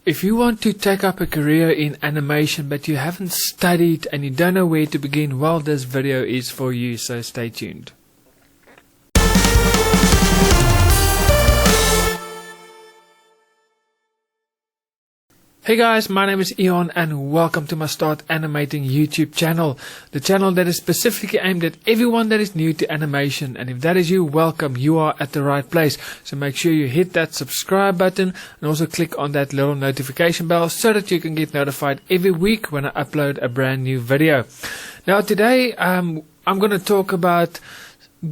If you want to take up a career in animation but you haven't studied and you don't know where to begin, well, this video is for you, so stay tuned. Hey guys, my name is Eon and welcome to my Start Animating YouTube channel. The channel that is specifically aimed at everyone that is new to animation, and if that is you, welcome, you are at the right place. So make sure you hit that subscribe button and also click on that little notification bell so that you can get notified every week when I upload a brand new video. Now today I'm going to talk about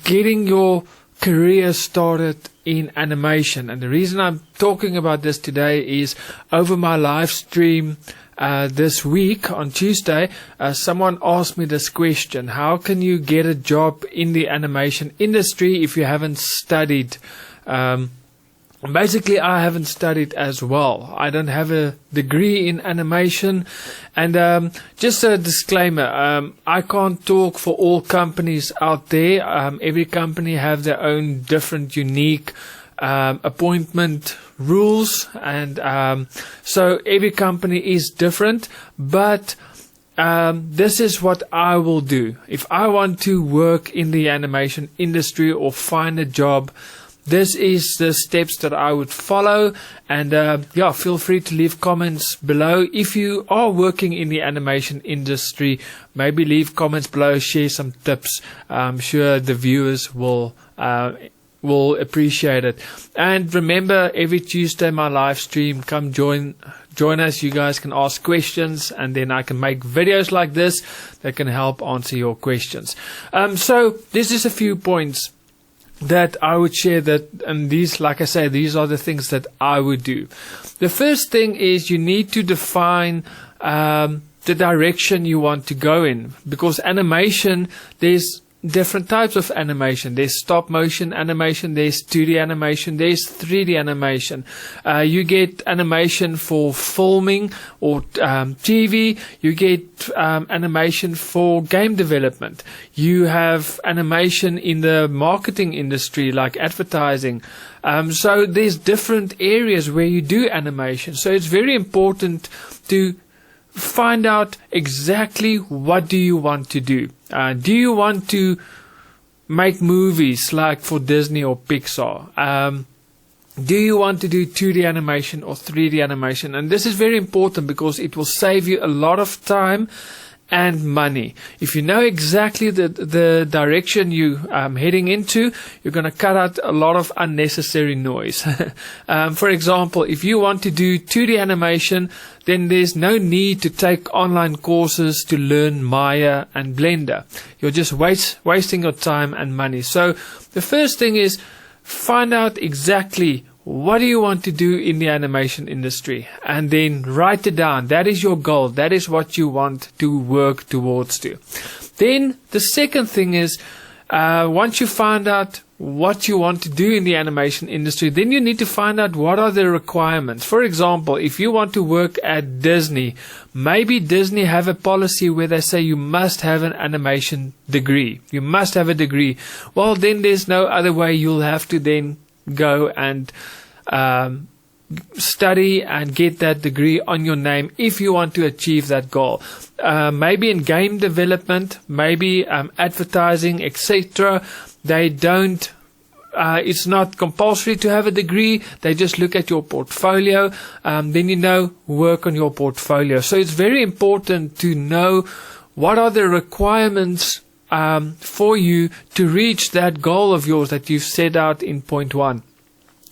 getting your career started in animation, and the reason I'm talking about this today is over my live stream this week on Tuesday, someone asked me this question: how can you get a job in the animation industry if you haven't studied? Basically, I haven't studied as well. I don't have a degree in animation, and just a disclaimer, I can't talk for all companies out there. Every company have their own different unique appointment rules, and so every company is different, but this is what I will do. If I want to work in the animation industry or find a job, this is the steps that I would follow, and yeah, feel free to leave comments below. If you are working in the animation industry, maybe leave comments below, share some tips. I'm sure the viewers will appreciate it. And remember, every Tuesday my live stream, come join us. You guys can ask questions, and then I can make videos like this that can help answer your questions. So this is a few points that I would share, that, and these, like I say, these are the things that I would do. The first thing is you need to define the direction you want to go in, because animation, there's different types of animation. There's stop motion animation, there's 2D animation, there's 3D animation. You get animation for filming or TV. You get animation for game development. You have animation in the marketing industry, like advertising. So there's different areas where you do animation. So it's very important to find out exactly what do you want to do. Do you want to make movies like for Disney or Pixar? Do you want to do 2D animation or 3D animation? And this is very important because it will save you a lot of time and money. If you know exactly the direction you heading into, you're going to cut out a lot of unnecessary noise. For example, if you want to do 2D animation, then there's no need to take online courses to learn Maya and Blender. You're just wasting your time and money. So the first thing is find out exactly what do you want to do in the animation industry, and then write it down. That is your goal. That is what you want to work towards to. Then the second thing is, once you find out what you want to do in the animation industry, then you need to find out what are the requirements. For example, if you want to work at Disney, maybe Disney have a policy where they say you must have an animation degree. You must have a degree. Well, then there's no other way. You'll have to then go and study and get that degree on your name if you want to achieve that goal. Maybe in game development, maybe advertising, etc. They don't, it's not compulsory to have a degree. They just look at your portfolio. Then work on your portfolio. So it's very important to know what are the requirements for you to reach that goal of yours that you've set out in point 1.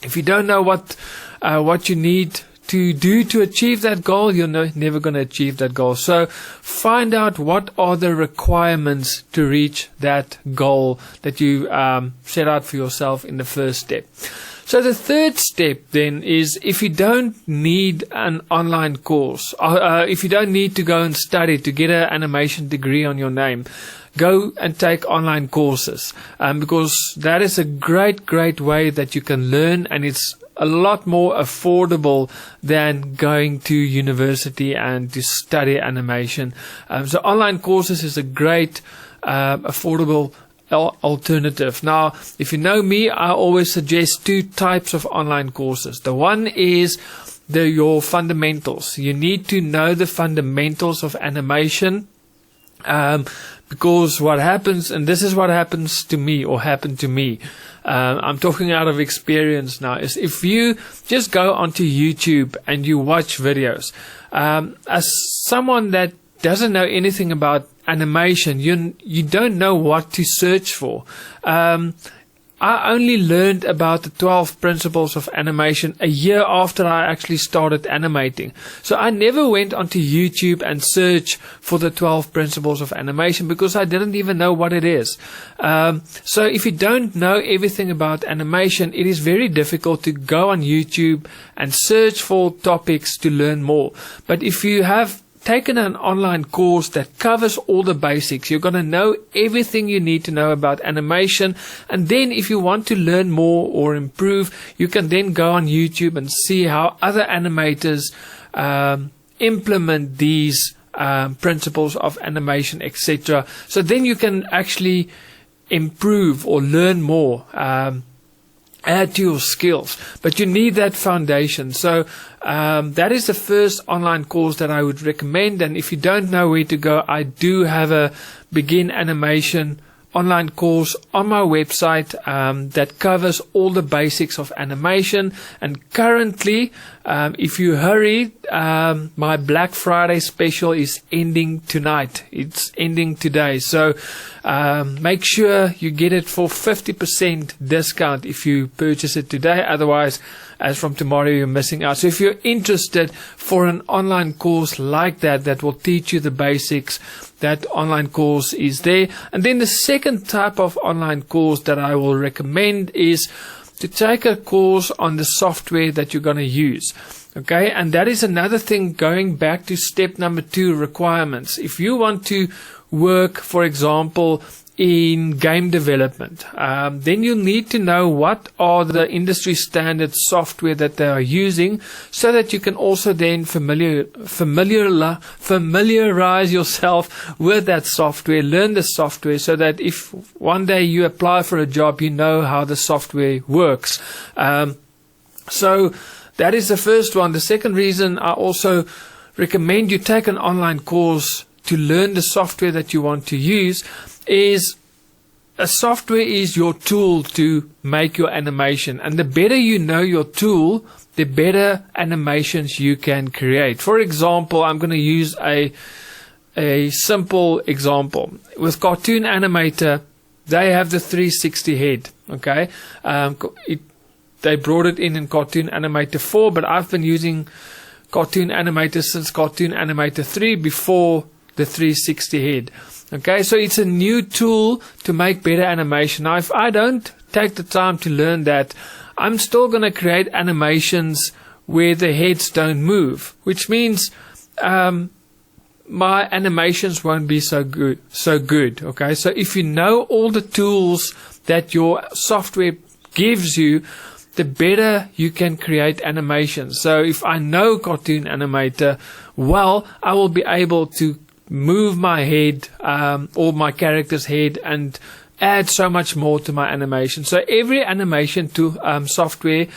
If you don't know what you need to do to achieve that goal, you're never going to achieve that goal. So find out what are the requirements to reach that goal that you set out for yourself in the first step. So the third step then is, if you don't need an online course, if you don't need to go and study to get an animation degree on your name, go and take online courses, because that is a great way that you can learn, and it's a lot more affordable than going to university and to study animation. So online courses is a great affordable alternative. Now, if you know me, I always suggest 2 types of online courses. The one is your fundamentals. You need to know the fundamentals of animation, because what happens, and this is what happens to me, or happened to me, I'm talking out of experience now, is if you just go onto YouTube and you watch videos, as someone that doesn't know anything about animation, you don't know what to search for. I only learned about the 12 principles of animation a year after I actually started animating. So I never went onto YouTube and searched for the 12 principles of animation because I didn't even know what it is. So if you don't know everything about animation, it is very difficult to go on YouTube and search for topics to learn more. But if you have taken an online course that covers all the basics, you're going to know everything you need to know about animation. And then if you want to learn more or improve, you can then go on YouTube and see how other animators implement these principles of animation, etc. So then you can actually improve or learn more, add to your skills, but you need that foundation. So that is the first online course that I would recommend. And if you don't know where to go, I do have a begin animation online course on my website that covers all the basics of animation. And currently, if you hurry, my Black Friday special is ending tonight. It's ending today. So make sure you get it for 50% discount if you purchase it today. Otherwise, as from tomorrow, you're missing out. So if you're interested for an online course like that will teach you the basics, that online course is there. And then the second type of online course that I will recommend is to take a course on the software that you're going to use. Okay, and that is another thing, going back to step number 2, requirements. If you want to work, for example, in game development, then you need to know what are the industry standard software that they are using, so that you can also then familiarize yourself with that software, learn the software, so that if one day you apply for a job, you know how the software works. So that is the first one. The second reason I also recommend you take an online course to learn the software that you want to use is a software is your tool to make your animation. And the better you know your tool, the better animations you can create. For example, I'm going to use a simple example. With Cartoon Animator, they have the 360 head. Okay, they brought it in Cartoon Animator 4, but I've been using Cartoon Animator since Cartoon Animator 3 before the 360 head. Okay, so it's a new tool to make better animation. Now, if I don't take the time to learn that, I'm still going to create animations where the heads don't move, which means my animations won't be so good. Okay, so if you know all the tools that your software gives you, the better you can create animations. So if I know Cartoon Animator well, I will be able to move my head or my character's head and add so much more to my animation. So every animation software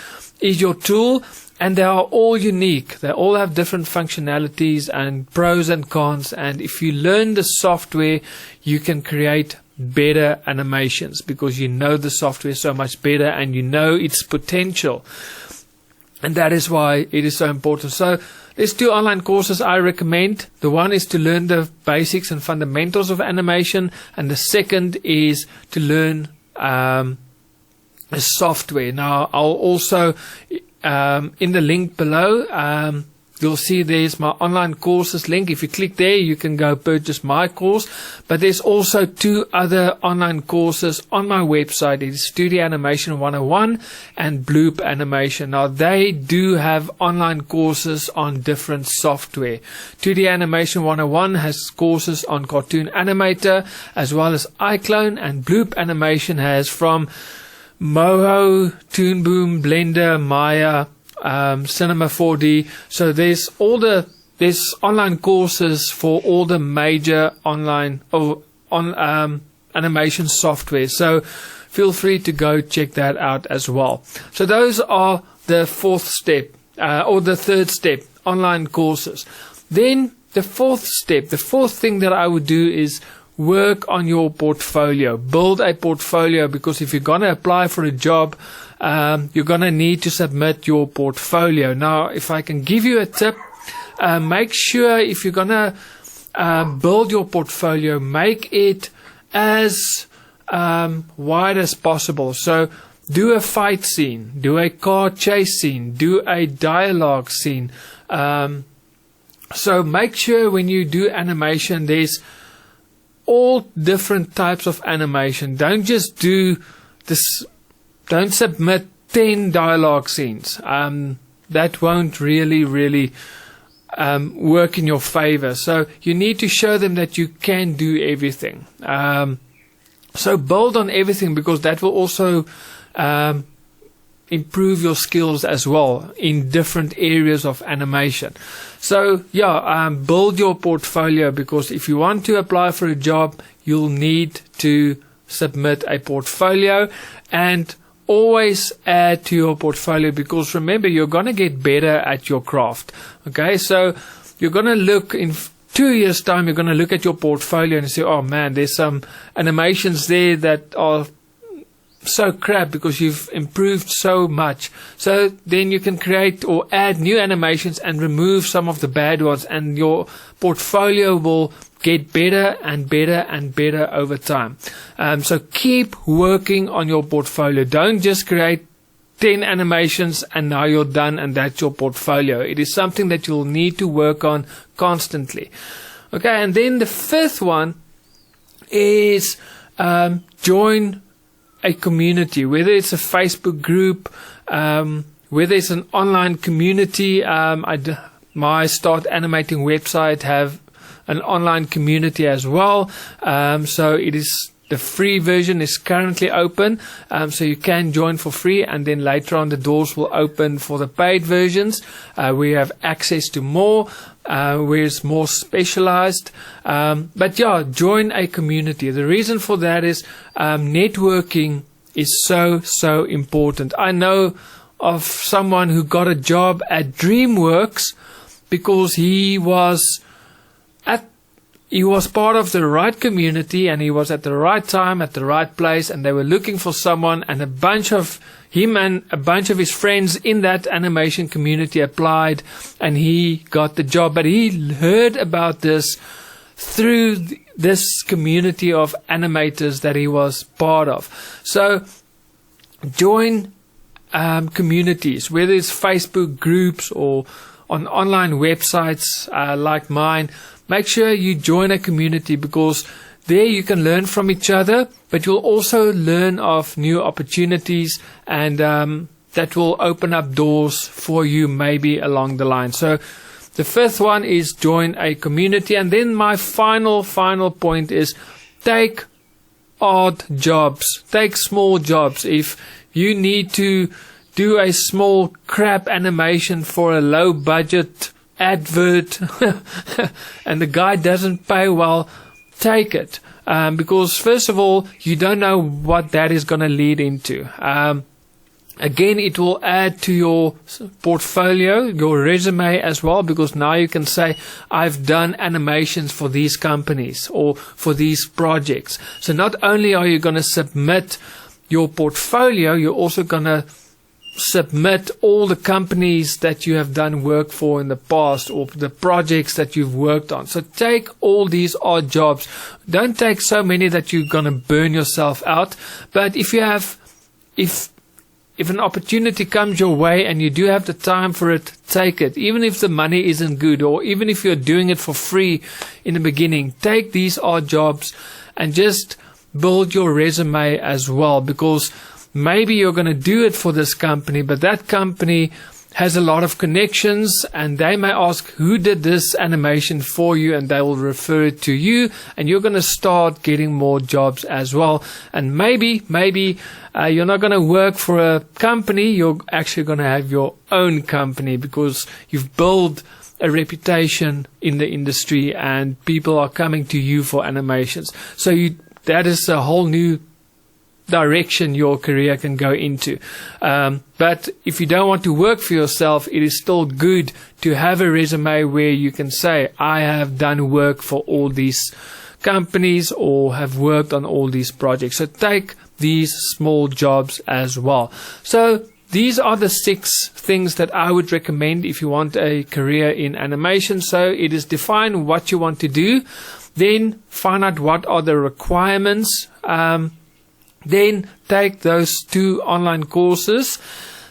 is your tool, and they are all unique. They all have different functionalities and pros and cons, and if you learn the software, you can create better animations because you know the software so much better and you know its potential. And that is why it is so important. So there's 2 online courses I recommend. The one is to learn the basics and fundamentals of animation, and the second is to learn software. Now, I'll also, in the link below, you'll see there's my online courses link. If you click there, you can go purchase my course. But there's also 2 other online courses on my website. It is Studio Animation 101 and Bloop Animation. Now, they do have online courses on different software. 2D Animation 101 has courses on Cartoon Animator as well as iClone, and Bloop Animation has from Moho, Toon Boom, Blender, Maya, Cinema 4D. So there's online courses for all the major online animation software. So feel free to go check that out as well. So those are the 4th step. or the third step, online courses. Then the fourth step, the fourth thing that I would do is work on your portfolio. Build a portfolio, because if you're going to apply for a job, you're going to need to submit your portfolio. Now, if I can give you a tip, make sure if you're going to build your portfolio, make it as wide as possible. So do a fight scene, do a car chase scene, do a dialogue scene. So make sure when you do animation, there's all different types of animation. Don't just do this, don't submit 10 dialogue scenes. That won't really work in your favor. So you need to show them that you can do everything. So build on everything, because that will also improve your skills as well in different areas of animation. So yeah, build your portfolio, because if you want to apply for a job, you'll need to submit a portfolio, and always add to your portfolio, because remember, you're going to get better at your craft. Okay, so you're going to look in 2 years time, you're going to look at your portfolio and say, oh man, there's some animations there that are so crap, because you've improved so much. So then you can create or add new animations and remove some of the bad ones, and your portfolio will get better and better and better over time. So keep working on your portfolio. Don't just create 10 animations and now you're done and that's your portfolio. It is something that you'll need to work on constantly. Okay, and then the fifth one is join a community, whether it's a Facebook group, whether it's an online community. My Start Animating website have an online community as well. So it is, the free version is currently open, so you can join for free, and then later on the doors will open for the paid versions. We have access to more, where it's more specialized. But yeah, join a community. The reason for that is networking is so important. I know of someone who got a job at DreamWorks because he was part of the right community, and he was at the right time at the right place, and they were looking for someone, and a bunch of his friends in that animation community applied, and he got the job. But he heard about this through this community of animators that he was part of. So join communities, whether it's Facebook groups or on online websites like mine. Make sure you join a community, because there you can learn from each other, but you'll also learn of new opportunities, and that will open up doors for you maybe along the line. So the fifth one is join a community. And then my final point is take odd jobs, take small jobs. If you need to do a small crap animation for a low budget advert and the guy doesn't pay well, take it, because first of all, you don't know what that is going to lead into. Again, it will add to your portfolio, your resume as well, because now you can say, I've done animations for these companies or for these projects. So not only are you going to submit your portfolio, you're also going to submit all the companies that you have done work for in the past, or the projects that you've worked on. So take all these odd jobs. Don't take so many that you're going to burn yourself out. But if an opportunity comes your way and you do have the time for it, take it. Even if the money isn't good, or even if you're doing it for free in the beginning, take these odd jobs and just build your resume as well, because maybe you're going to do it for this company, but that company has a lot of connections, and they may ask, who did this animation for you? And they will refer it to you, and you're going to start getting more jobs as well. And maybe you're not going to work for a company, you're actually going to have your own company, because you've built a reputation in the industry and people are coming to you for animations. So that is a whole new direction your career can go into. But if you don't want to work for yourself, it is still good to have a resume where you can say, I have done work for all these companies or have worked on all these projects. So take these small jobs as well. So these are the 6 things that I would recommend if you want a career in animation. So it is define what you want to do, then find out what are the requirements, then take those 2 online courses,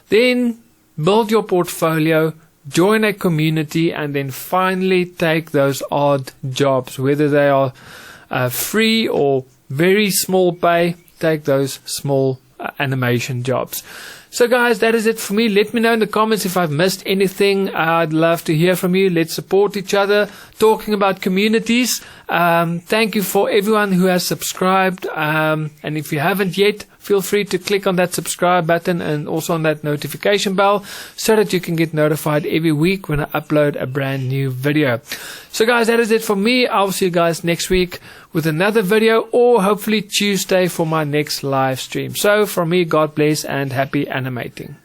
then build your portfolio, join a community, and then finally take those odd jobs, whether they are free or very small pay. Take those small animation jobs. So guys, that is it for me. Let me know in the comments if I've missed anything. I'd love to hear from you. Let's support each other. Talking about communities, thank you for everyone who has subscribed. And if you haven't yet, feel free to click on that subscribe button and also on that notification bell so that you can get notified every week when I upload a brand new video. So guys, that is it for me. I'll see you guys next week with another video, or hopefully Tuesday for my next live stream. So from me, God bless and happy animating.